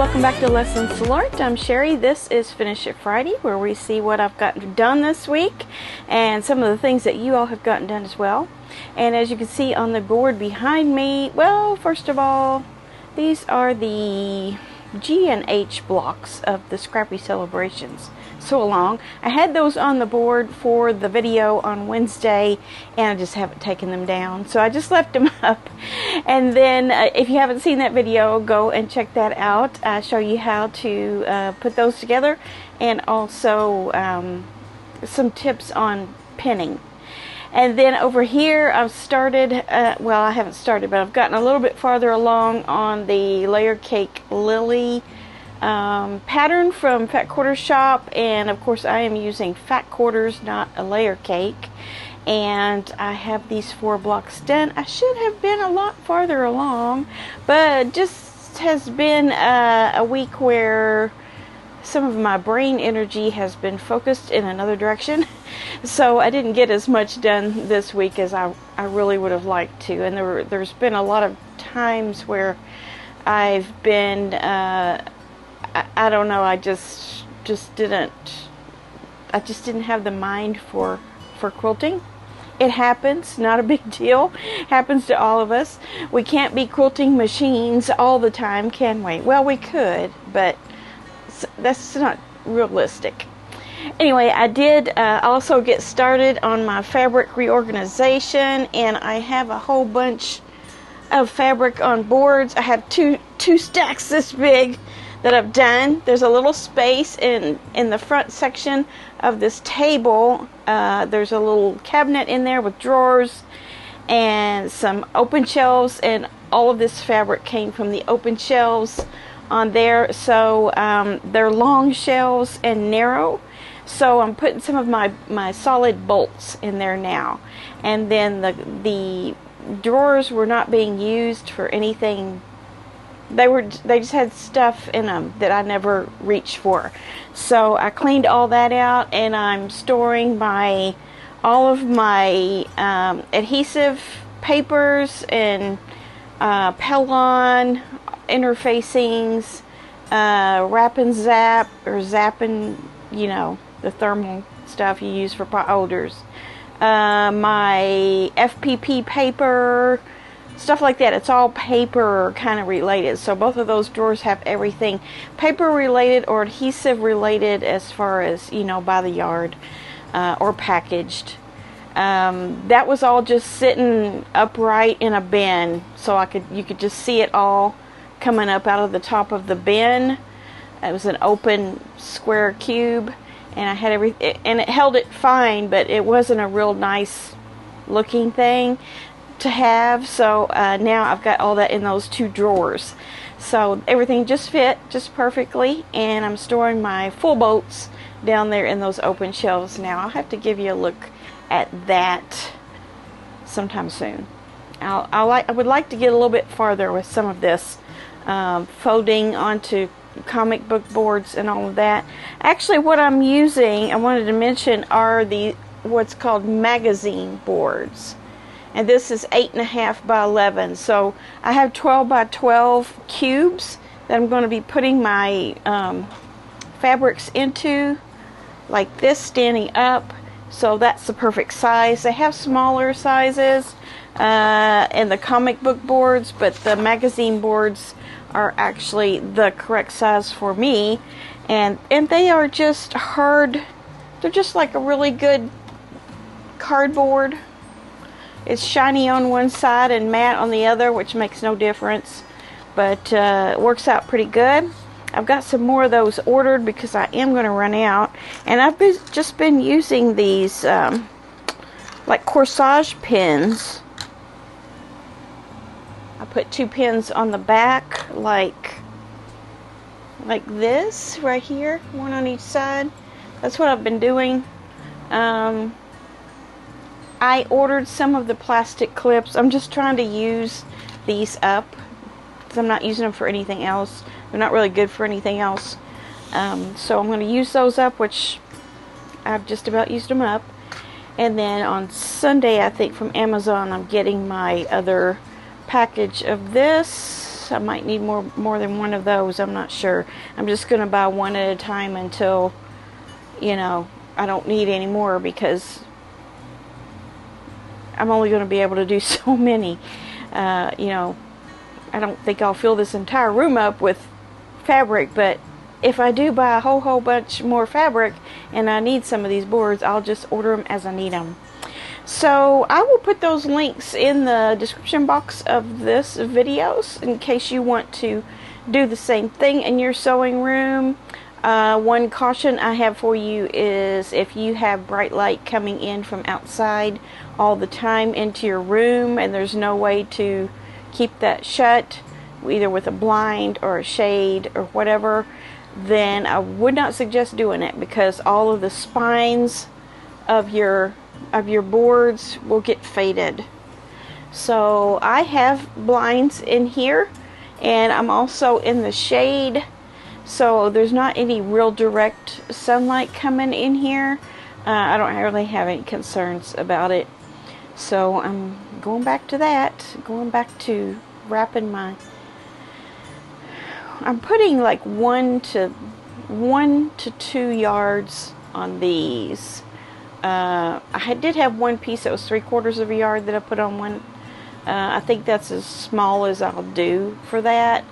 welcome back to Lessons Learnt. I'm Sherry. This is Finish It Friday, where we see what I've gotten done this week and some of the things that you all have gotten done as well. And as you can see on the board behind me, well, first of all, these are the G and H blocks of the Scrappy Celebrations Sew Along. I had those on the board for the video on Wednesday, and I just haven't taken them down, so I just left them up. And then if you haven't seen that video, go and check that out. I show you how to put those together, and also some tips on pinning. And then over here I've started, well, I haven't started, but I've gotten a little bit farther along on the Layer Cake Lily pattern from Fat Quarters Shop. And of course I am using fat quarters, not a layer cake. And I have these 4 blocks done. I should have been a lot farther along, but just has been a week where some of my brain energy has been focused in another direction, so I didn't get as much done this week as I really would have liked to. And there's been a lot of times where I've been I don't know, I just didn't have the mind for quilting. It happens, not a big deal. Happens to all of us. We can't be quilting machines all the time, can we? Well, we could, but that's not realistic. Anyway, I did also get started on my fabric reorganization, and I have a whole bunch of fabric on boards. I have two stacks this big that I've done. There's a little space in the front section of this table. There's a little cabinet in there with drawers and some open shelves, and all of this fabric came from the open shelves on there. So they're long shelves and narrow, so I'm putting some of my solid bolts in there now. And then the drawers were not being used for anything. They just had stuff in them that I never reached for. So I cleaned all that out, and I'm storing all of my adhesive papers and Pellon interfacings, wrap and zap, or zapping, you know, the thermal stuff you use for pot holders, my FPP paper, stuff like that. It's all paper kind of related. So both of those drawers have everything paper related or adhesive related, as far as, you know, by the yard or packaged. That was all just sitting upright in a bin, so you could just see it all coming up out of the top of the bin. It was an open square cube, and I had everything, and it held it fine, but it wasn't a real nice looking thing to have. So now I've got all that in those 2 drawers, so everything just fit just perfectly, and I'm storing my full bolts down there in those open shelves now. I'll have to give you a look at that sometime soon. I would like to get a little bit farther with some of this folding onto comic book boards and all of that. Actually, what I'm using, I wanted to mention, are what's called magazine boards, and this is 8.5 by 11. So I have 12 by 12 cubes that I'm going to be putting my fabrics into, like this, standing up. So that's the perfect size. They have smaller sizes in the comic book boards, but the magazine boards are actually the correct size for me, and they are just hard. They're just like a really good cardboard. It's shiny on one side and matte on the other, which makes no difference, but it works out pretty good. I've got some more of those ordered because I am going to run out, and I've just been using these like corsage pins. I put 2 pins on the back, like this right here, 1 on each side. That's what I've been doing. I ordered some of the plastic clips. I'm just trying to use these up because I'm not using them for anything else. They're not really good for anything else. So I'm going to use those up, which I've just about used them up. And then on Sunday, I think, from Amazon, I'm getting my other package of this. I might need more than one of those. I'm not sure. I'm just going to buy one at a time until, you know, I don't need any more, because I'm only going to be able to do so many. You know, I don't think I'll fill this entire room up with fabric, but if I do buy a whole bunch more fabric and I need some of these boards, I'll just order them as I need them. So I will put those links in the description box of this videos in case you want to do the same thing in your sewing room. One caution I have for you is if you have bright light coming in from outside all the time into your room and there's no way to keep that shut, either with a blind or a shade or whatever, then I would not suggest doing it, because all of the spines of your boards will get faded. So I have blinds in here, and I'm also in the shade, so there's not any real direct sunlight coming in here. I don't really have any concerns about it. So I'm going back to that, going back to wrapping my, I'm putting like 1 to 2 yards on these. I did have one piece that was 3/4 of a yard that I put on one. I think that's as small as I'll do for that.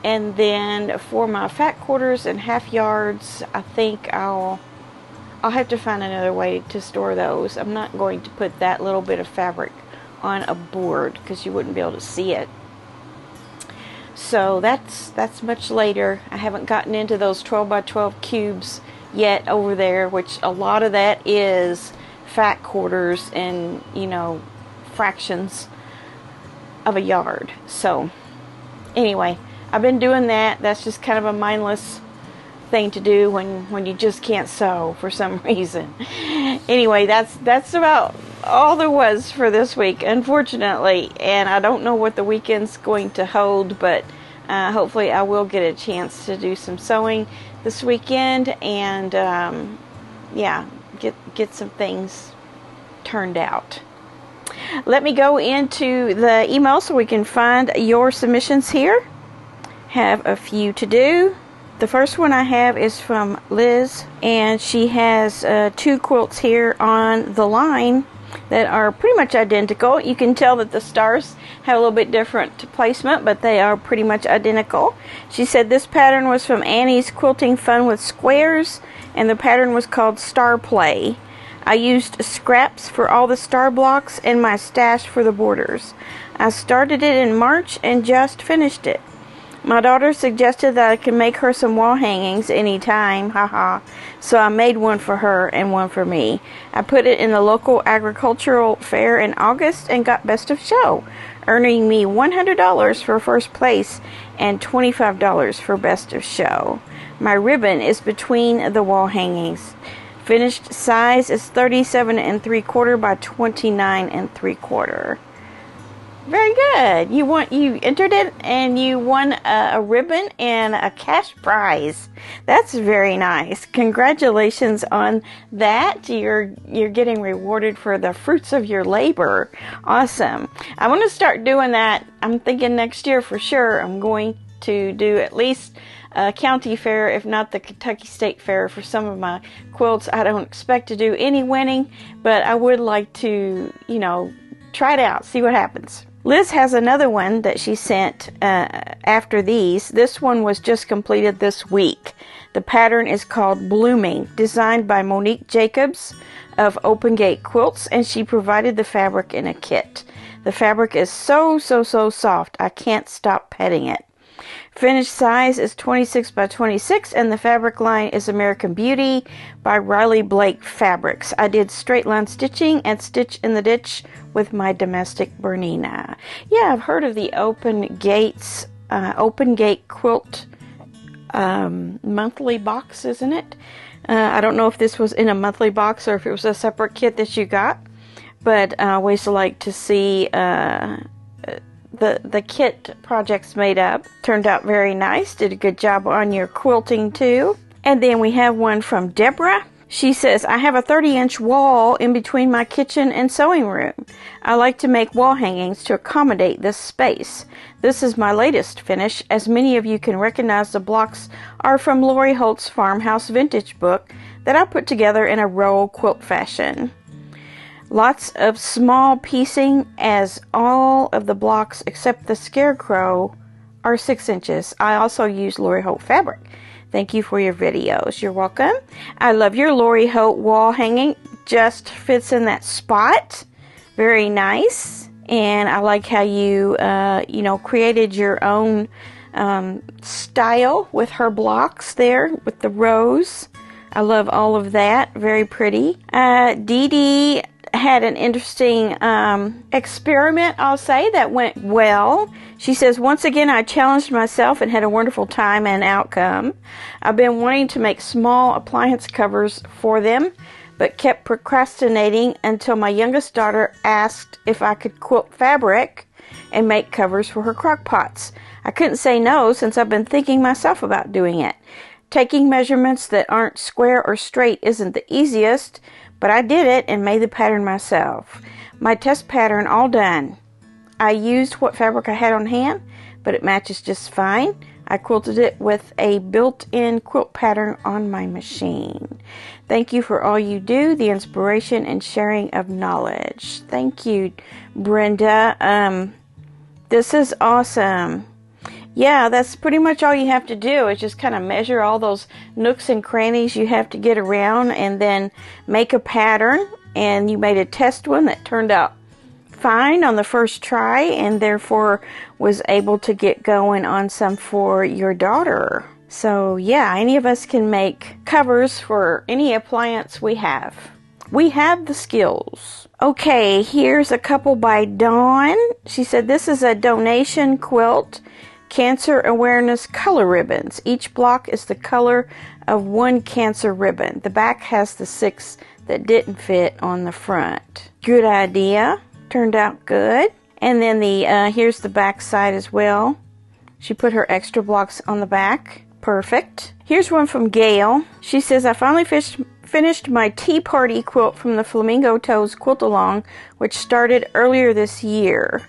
And then for my fat quarters and half yards, I think I'll have to find another way to store those. I'm not going to put that little bit of fabric on a board because you wouldn't be able to see it. So that's much later. I haven't gotten into those 12 by 12 cubes yet over there, which a lot of that is fat quarters and, you know, fractions of a yard. So anyway, I've been doing that. That's just kind of a mindless thing to do when you just can't sew for some reason. Anyway, that's about all there was for this week, unfortunately, and I don't know what the weekend's going to hold, but hopefully I will get a chance to do some sewing this weekend and yeah, get some things turned out. Let me go into the email so we can find your submissions here. Have a few to do. The first one I have is from Liz, and she has 2 quilts here on the line that are pretty much identical. You can tell that the stars have a little bit different placement, but they are pretty much identical. She said this pattern was from Annie's Quilting Fun with Squares, and the pattern was called Star Play. I used scraps for all the star blocks and my stash for the borders. I started it in March and just finished it. My daughter suggested that I could make her some wall hangings anytime, haha. So I made one for her and one for me. I put it in the local agricultural fair in August and got best of show, earning me $100 for first place and $25 for best of show. My ribbon is between the wall hangings. Finished size is 37 3/4 by 29 3/4. Very good. You entered it and you won a ribbon and a cash prize. That's very nice. Congratulations on that. You're getting rewarded for the fruits of your labor. Awesome. I want to start doing that. I'm thinking next year for sure. I'm going to do at least a county fair, if not the Kentucky State Fair, for some of my quilts. I don't expect to do any winning, but I would like to, you know, try it out, see what happens. Liz has another one that she sent after these. This one was just completed this week. The pattern is called Blooming, designed by Monique Jacobs of Open Gate Quilts, and she provided the fabric in a kit. The fabric is so soft, I can't stop petting it. Finished size is 26 by 26, and the fabric line is American Beauty by Riley Blake Fabrics. I did straight line stitching and stitch in the ditch with my domestic Bernina. Yeah, I've heard of the Open Gate Quilt monthly box, isn't it? I don't know if this was in a monthly box or if it was a separate kit that you got, but I always like to see the kit projects made up. Turned out very nice. Did a good job on your quilting too. And then we have one from Deborah. She says, I have a 30-inch wall in between my kitchen and sewing room. I like to make wall hangings to accommodate this space. This is my latest finish. As many of you can recognize, the blocks are from Lori Holt's Farmhouse Vintage book that I put together in a roll quilt fashion. Lots of small piecing, as all of the blocks except the scarecrow are 6 inches. I also use Lori Holt fabric. Thank you for your videos. You're welcome. I love your Lori Holt wall hanging. Just fits in that spot. Very nice. And I like how you, created your own style with her blocks there with the rows. I love all of that. Very pretty. Dee Dee had an interesting experiment, I'll say, that went well. She says, once again, I challenged myself and had a wonderful time and outcome. I've been wanting to make small appliance covers for them, but kept procrastinating until my youngest daughter asked if I could quilt fabric and make covers for her crock pots. I couldn't say no since I've been thinking myself about doing it. Taking measurements that aren't square or straight isn't the easiest, but I did it and made the pattern myself. My test pattern all done. I used what fabric I had on hand, but it matches just fine. I quilted it with a built-in quilt pattern on my machine. Thank you for all you do, the inspiration and sharing of knowledge. Thank you, Brenda. This is awesome. Yeah, that's pretty much all you have to do is just kind of measure all those nooks and crannies you have to get around and then make a pattern. And you made a test one that turned out fine on the first try and therefore was able to get going on some for your daughter. So yeah, any of us can make covers for any appliance we have. We have the skills. Okay, here's a couple by Dawn. She said this is a donation quilt. Cancer Awareness Color Ribbons. Each block is the color of one cancer ribbon. The back has the 6 that didn't fit on the front. Good idea. Turned out good. And then here's the back side as well. She put her extra blocks on the back. Perfect. Here's one from Gail. She says, I finally finished my tea party quilt from the Flamingo Toes Quilt Along, which started earlier this year.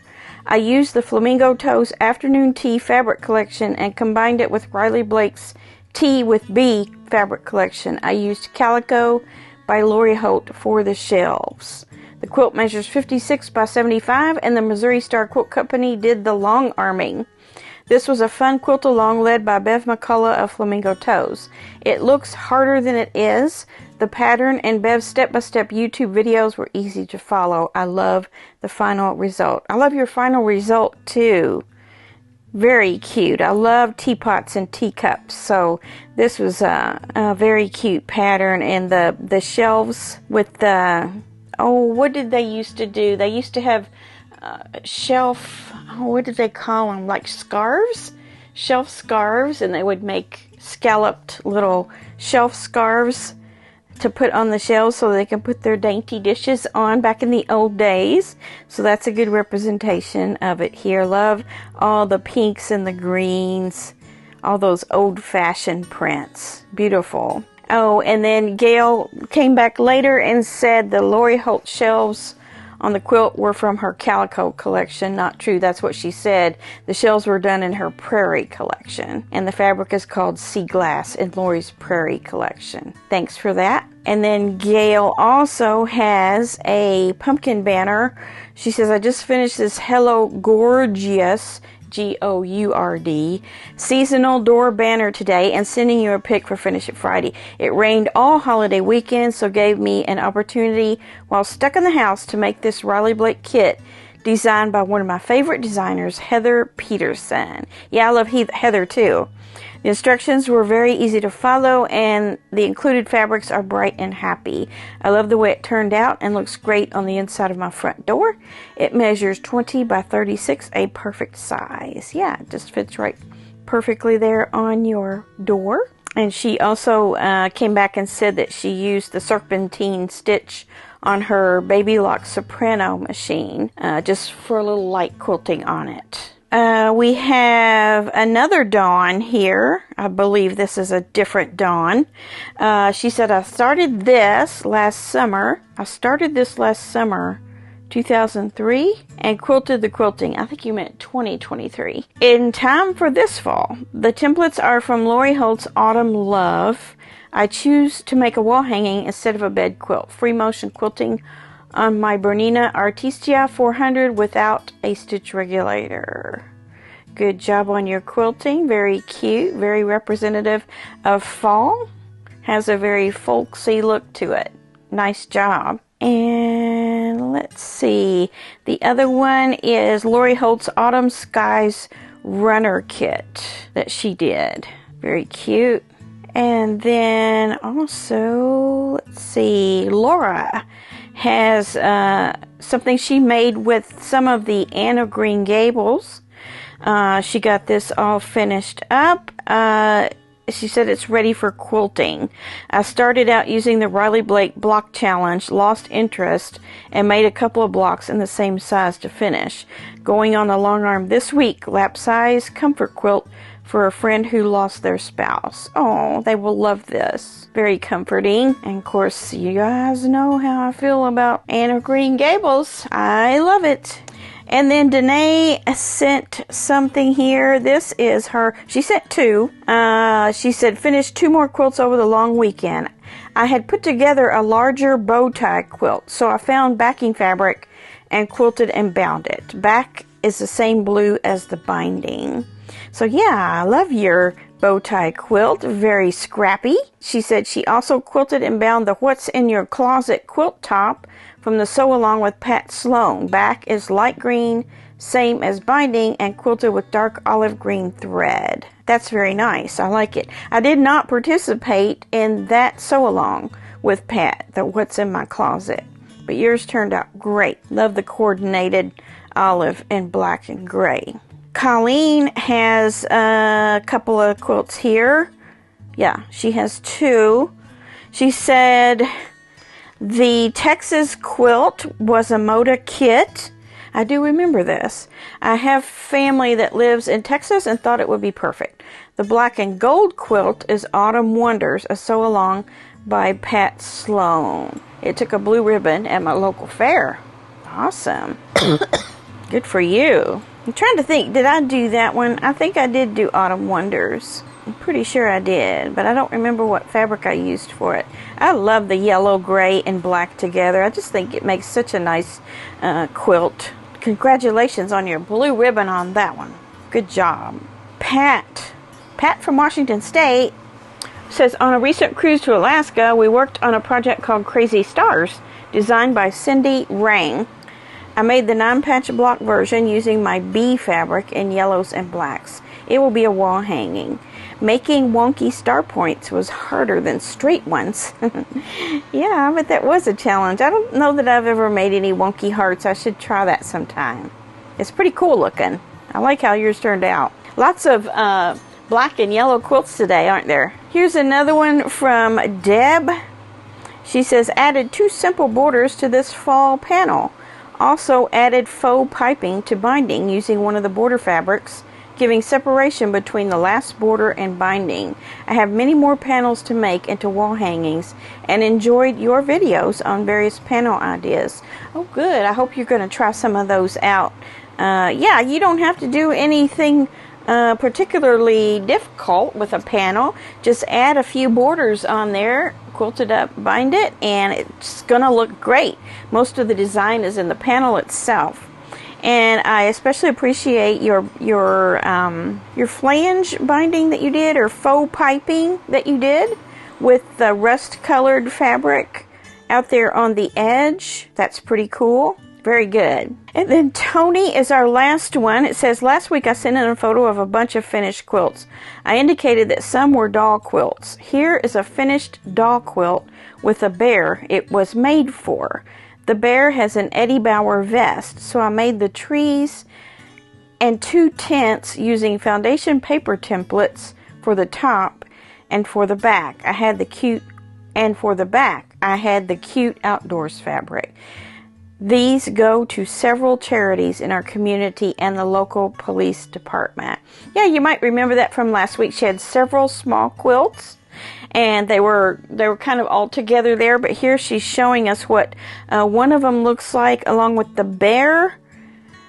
I used the Flamingo Toes Afternoon Tea fabric collection and combined it with Riley Blake's Tea with Bee fabric collection. I used Calico by Lori Holt for the shelves. The quilt measures 56 by 75 and the Missouri Star Quilt Company did the long arming. This was a fun quilt along led by Bev McCullough of Flamingo Toes. It looks harder than it is. The pattern and Bev's step-by-step YouTube videos were easy to follow. I love the final result. I love your final result too. Very cute. I love teapots and teacups. So this was a very cute pattern. And the shelves with the, what did they used to do? They used to have shelf, what did they call them? Like scarves? Shelf scarves. And they would make scalloped little shelf scarves to put on the shelves so they can put their dainty dishes on back in the old days. So that's a good representation of it here. Love all the pinks and the greens, all those old-fashioned prints. Beautiful. Oh, and then Gail came back later and said the Lori Holt shelves on the quilt were from her Calico collection. Not true, that's what she said. The shelves were done in her Prairie collection. And the fabric is called Sea Glass in Lori's Prairie collection. Thanks for that. And then Gail also has a pumpkin banner. She says, I just finished this Hello Gorgeous, G-O-U-R-D, seasonal door banner today and sending you a pic for Finish It Friday. It rained all holiday weekend, so gave me an opportunity while stuck in the house to make this Riley Blake kit designed by one of my favorite designers, Heather Peterson. Yeah, I love Heather too. The instructions were very easy to follow and the included fabrics are bright and happy. I love the way it turned out and looks great on the inside of my front door. It measures 20 by 36, a perfect size. Yeah, it just fits right perfectly there on your door. And she also came back and said that she used the serpentine stitch on her Baby Lock Soprano machine just for a little light quilting on it. We have another Dawn here. I believe this is a different Dawn. She said, I started this last summer. 2003, and quilted the quilting. I think you meant 2023. In time for this fall. The templates are from Lori Holt's Autumn Love. I choose to make a wall hanging instead of a bed quilt. Free motion quilting on my Bernina Artistia 400 without a stitch regulator. Good job on your quilting. Very cute. Very representative of fall. Has a very folksy look to it. Nice job. And let's see. The other one is Lori Holt's Autumn Skies Runner Kit that she did. Very cute. And then also, let's see, Laura has something she made with some of the Anne of Green Gables. She got this all finished up. She said it's ready for quilting. I started out using the Riley Blake block challenge, lost interest, and made a couple of blocks in the same size to finish. Going on the long arm this week, lap size comfort quilt for a friend who lost their spouse. Oh, they will love this. Very comforting. And of course, you guys know how I feel about Anne of Green Gables. I love it. And then Danae sent something here. This is her. She sent two. She said, finished 2 more quilts over the long weekend. I had put together a larger bow tie quilt, so I found backing fabric and quilted and bound it. Back is the same blue as the binding. So yeah, I love your bow tie quilt. Very scrappy. She said she also quilted and bound the What's in Your Closet quilt top from the Sew Along with Pat Sloan. Back is light green, same as binding, and quilted with dark olive green thread. That's very nice. I like it. I did not participate in that Sew Along with Pat, the What's in My Closet, but yours turned out great. Love the coordinated olive and black and gray. Colleen has a couple of quilts here. Yeah, she has 2. She said the Texas quilt was a Moda kit. I do remember this. I have family that lives in Texas and thought it would be perfect. The black and gold quilt is Autumn Wonders, a sew along by Pat Sloan. It took a blue ribbon at my local fair. Awesome. Good for you. I'm trying to think, did I do that one? I think I did do Autumn Wonders. I'm pretty sure I did, but I don't remember what fabric I used for it. I love the yellow, gray, and black together. I just think it makes such a nice quilt. Congratulations on your blue ribbon on that one. Good job. Pat from Washington State says, on a recent cruise to Alaska, we worked on a project called Crazy Stars, designed by Cindy Rang. I made the 9-patch block version using my bee fabric in yellows and blacks. It will be a wall hanging. Making wonky star points was harder than straight ones. Yeah, but that was a challenge. I don't know that I've ever made any wonky hearts. I should try that sometime. It's pretty cool looking. I like how yours turned out. Lots of black and yellow quilts today, aren't there? Here's another one from Deb. She says, added 2 simple borders to this fall panel. Also added faux piping to binding using one of the border fabrics, giving separation between the last border and binding. I have many more panels to make into wall hangings and enjoyed your videos on various panel ideas. Oh good, I hope you're going to try some of those out. Yeah, you don't have to do anything particularly difficult with a panel. Just add a few borders on there, quilt it up, bind it, and it's gonna look great. Most of the design is in the panel itself. And I especially appreciate your flange binding that you did, or faux piping that you did with the rust colored fabric out there on the edge. That's pretty cool. Very good. And then Tony is our last one. It says, last week I sent in a photo of a bunch of finished quilts. I indicated that some were doll quilts. Here is a finished doll quilt with a bear it was made for. The bear has an Eddie Bauer vest, so I made the trees and 2 tents using foundation paper templates for the top and for the back. I had the cute outdoors fabric. These go to several charities in our community and the local police department. Yeah, you might remember that from last week. She had several small quilts, and they were kind of all together there. But here she's showing us what one of them looks like, along with the bear,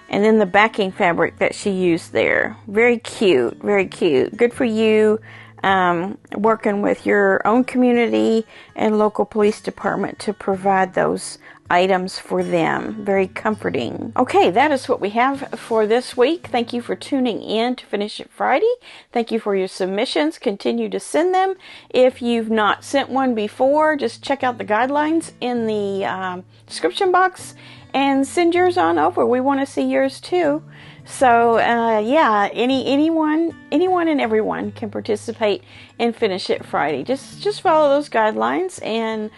and then the backing fabric that she used there. Very cute, very cute. Good for you. Working with your own community and local police department to provide those items for them. Very comforting. Okay, that is what we have for this week. Thank you for tuning in to Finish It Friday. Thank you for your submissions. Continue to send them. If you've not sent one before, just check out the guidelines in the description box and send yours on over. We want to see yours too. So yeah, anyone and everyone can participate in Finish It Friday. Just follow those guidelines, and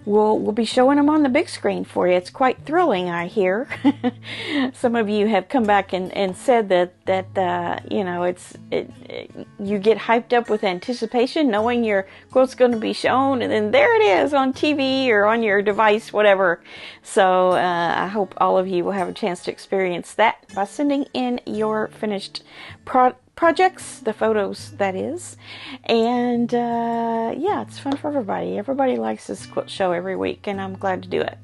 we'll be showing them on the big screen for you. It's quite thrilling, I hear. Some of you have come back and said that you know, you get hyped up with anticipation, knowing your quilt's going to be shown, and then there it is on TV or on your device, whatever. So I hope all of you will have a chance to experience that by sending in your finished projects, the photos that is. And yeah, it's fun for everybody. Everybody likes this quilt show every week, and I'm glad to do it.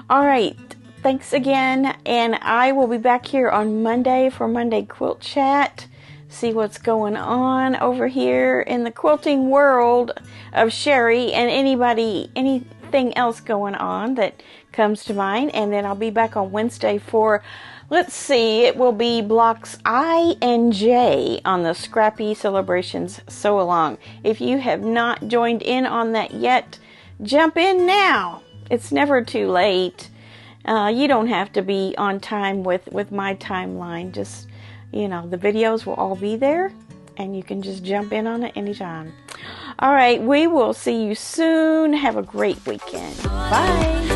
All right, thanks again, and I will be back here on Monday for Monday Quilt Chat. See what's going on over here in the quilting world of Sherry, and anything else going on that comes to mind. And then I'll be back on Wednesday for, let's see, it will be blocks I and J on the Scrappy Celebrations Sew Along. If you have not joined in on that yet, jump in now. It's never too late. You don't have to be on time with my timeline. Just, you know, the videos will all be there, and you can just jump in on it anytime. All right, we will see you soon. Have a great weekend. Bye.